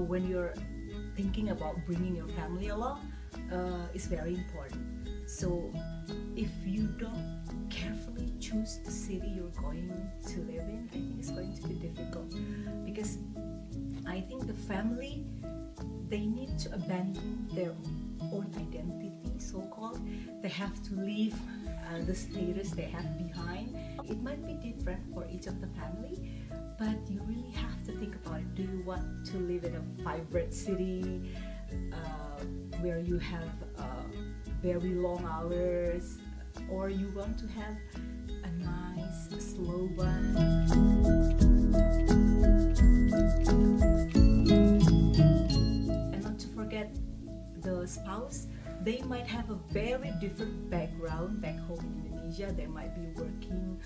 when you're thinking about bringing your family along is very important. So if you don't carefully choose the city you're going to live in, I think it's going to be difficult, because I think the family, they need to abandon their own identity, so-called. They have to leave the status they have behind. It might be different for each of the family, but you really have to think about it. Do you want to live in a vibrant city where you have very long hours, or you want to have a nice slow one? And not to forget the spouse. They might have a very different background back home in Indonesia. They might be working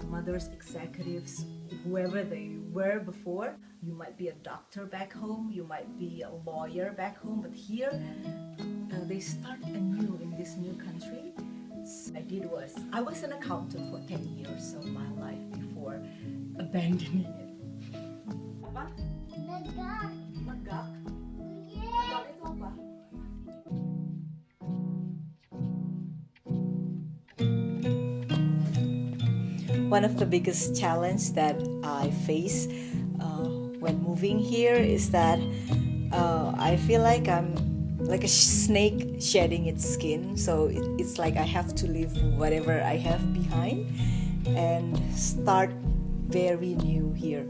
mothers, executives, whoever they were before. You might be a doctor back home, you might be a lawyer back home, but here they start anew in this new country. So I was an accountant for 10 years of my life before abandoning it. Apa? Legak. Legak? Legak itu apa? One of the biggest challenges that I face when moving here is that I feel like I'm like a snake shedding its skin. So it's like I have to leave whatever I have behind and start very new here.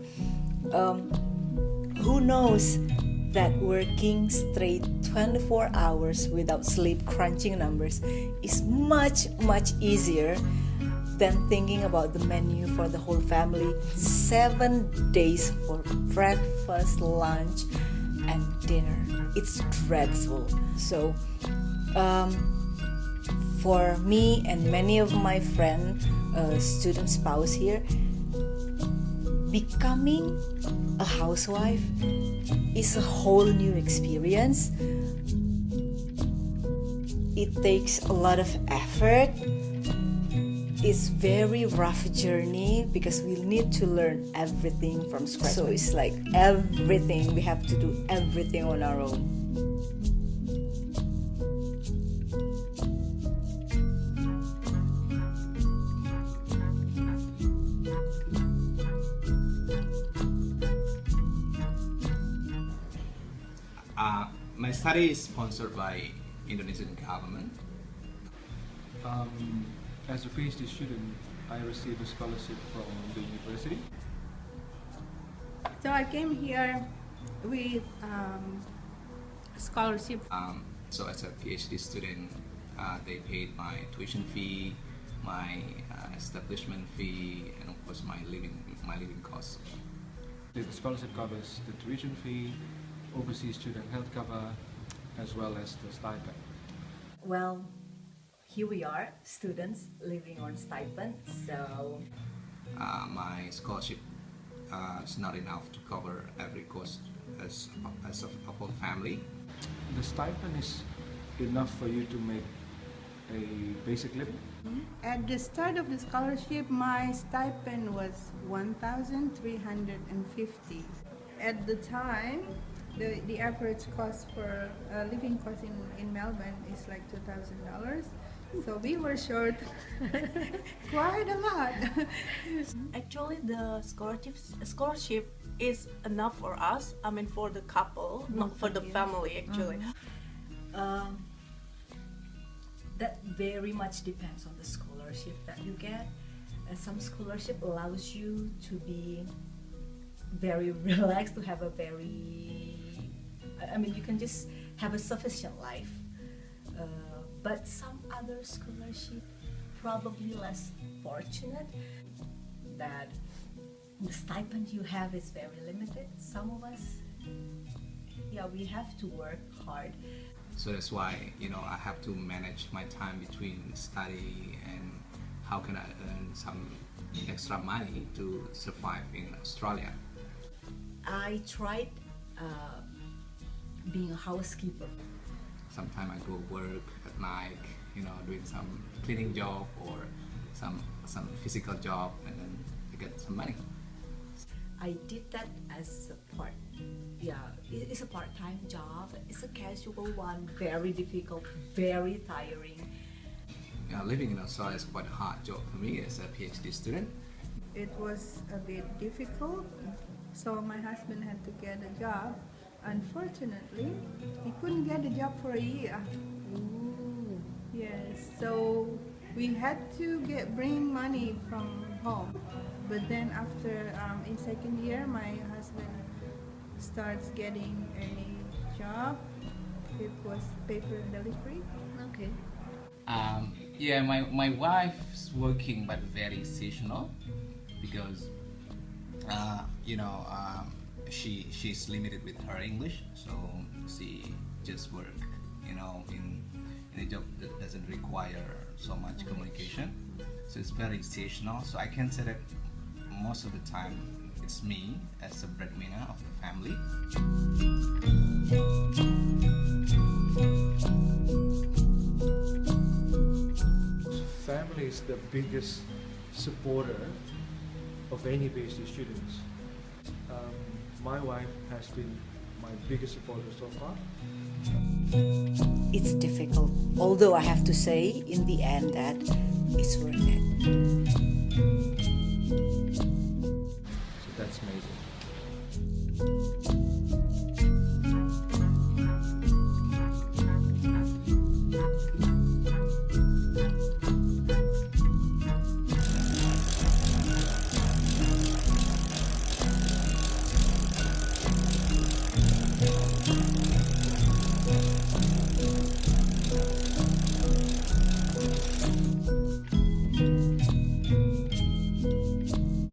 Who knows that working straight 24 hours without sleep, crunching numbers, is much easier than thinking about the menu for the whole family 7 days for breakfast, lunch, and dinner. It's dreadful. So for me and many of my friends, student spouse here, becoming a housewife is a whole new experience. It takes a lot of effort. It's very rough journey because we need to learn everything from scratch. So it's like everything, we have to do everything on our own. My study is sponsored by Indonesian government. As a PhD student, I received a scholarship from the university. So I came here with scholarship. So as a PhD student, they paid my tuition fee, my establishment fee, and of course my living costs. The scholarship covers the tuition fee, overseas student health cover, as well as the stipend. Well, here we are, students living on stipend, so my scholarship is not enough to cover every cost as a whole family. The stipend is enough for you to make a basic living. At the start of the scholarship, my stipend was 1,350. At the time, the average cost for living cost in Melbourne is like $2,000. So we were short quite a lot. Actually, the scholarship is enough for us. I mean, for the couple, not for the family. Actually, that very much depends on the scholarship that you get. Some scholarship allows you to be very relaxed, to have a you can just have a sufficient life. But some other scholarship, probably less fortunate, that the stipend you have is very limited. Some of us, we have to work hard. So that's why, I have to manage my time between study and how can I earn some extra money to survive in Australia. I tried being a housekeeper. Sometimes I go work at night, doing some cleaning job or some physical job, and then I get some money. I did that as a part, it's a part-time job. It's a casual one, very difficult, very tiring. Living in Australia is quite a hard job for me as a PhD student. It was a bit difficult, so my husband had to get a job. Unfortunately, he couldn't get a job for a year. Ooh. Yes, so we had to bring money from home. But then after in second year, my husband starts getting a job. It was paper delivery. Okay. Yeah, my wife's working but very seasonal because she's limited with her English, so she just work in a job that doesn't require so much communication. So it's very seasonal. So I can say that most of the time it's me as a breadwinner of the family. Family is the biggest supporter of any PhD students. My wife has been my biggest supporter so far. It's difficult, although I have to say in the end that it's worth it. So that's amazing.